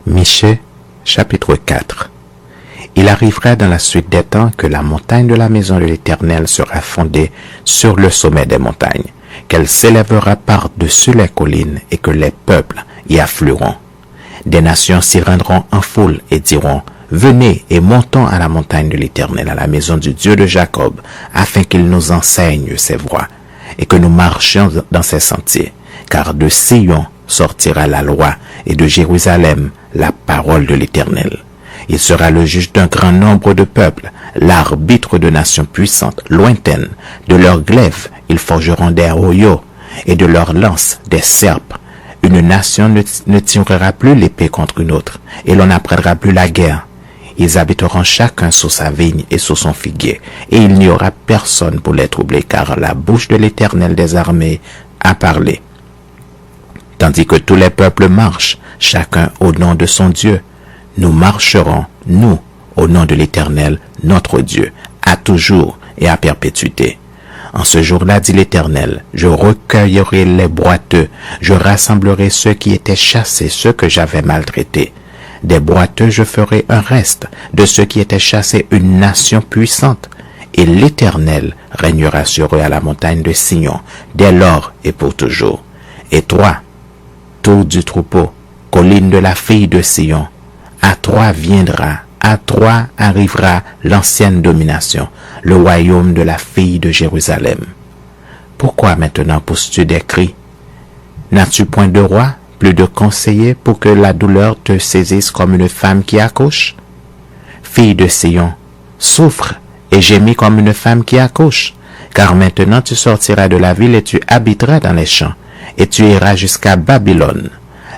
Michée, chapitre 4. Il arrivera dans la suite des temps que la montagne de la maison de l'Éternel sera fondée sur le sommet des montagnes, qu'elle s'élèvera par-dessus les collines et que les peuples y afflueront. Des nations s'y rendront en foule et diront, « Venez et montons à la montagne de l'Éternel, à la maison du Dieu de Jacob, afin qu'il nous enseigne ses voies, et que nous marchions dans ses sentiers. Car de Sion sortira la loi, et de Jérusalem la parole de l'Éternel. Il sera le juge d'un grand nombre de peuples, l'arbitre de nations puissantes, lointaines. De leurs glaives, ils forgeront des royaux, et de leurs lances, des serpes. Une nation ne tirera plus l'épée contre une autre, et l'on n'apprendra plus la guerre. Ils habiteront chacun sous sa vigne et sous son figuier, et il n'y aura personne pour les troubler, car la bouche de l'Éternel des armées a parlé. Tandis que tous les peuples marchent, chacun au nom de son Dieu, nous marcherons, nous, au nom de l'Éternel, notre Dieu, à toujours et à perpétuité. En ce jour-là, dit l'Éternel, je recueillerai les boiteux, je rassemblerai ceux qui étaient chassés, ceux que j'avais maltraités. Des boiteux, je ferai un reste, de ceux qui étaient chassés, une nation puissante. Et l'Éternel régnera sur eux à la montagne de Sion, dès lors et pour toujours. Et toi, tour du troupeau, colline de la fille de Sion, à toi viendra, à toi arrivera l'ancienne domination, le royaume de la fille de Jérusalem. Pourquoi maintenant pousses-tu des cris? N'as-tu point de roi, plus de conseiller pour que la douleur te saisisse comme une femme qui accouche? Fille de Sion, souffre et gémis comme une femme qui accouche, car maintenant tu sortiras de la ville et tu habiteras dans les champs, et tu iras jusqu'à Babylone.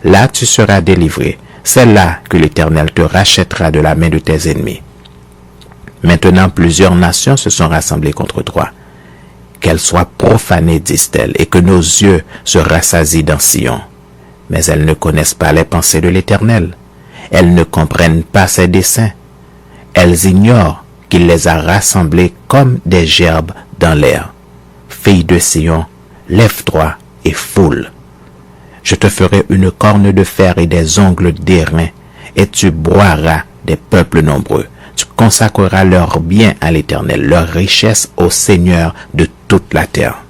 Là tu seras délivré. C'est là que l'Éternel te rachètera de la main de tes ennemis. Maintenant plusieurs nations se sont rassemblées contre toi. Qu'elles soient profanées, disent-elles, et que nos yeux se rassasient dans Sion. Mais elles ne connaissent pas les pensées de l'Éternel. Elles ne comprennent pas ses desseins. Elles ignorent qu'il les a rassemblées comme des gerbes dans l'air. Fille de Sion, lève-toi et foule. Je te ferai une corne de fer et des ongles d'airain, et tu broieras des peuples nombreux. Tu consacreras leurs biens à l'Éternel, leurs richesses au Seigneur de toute la terre.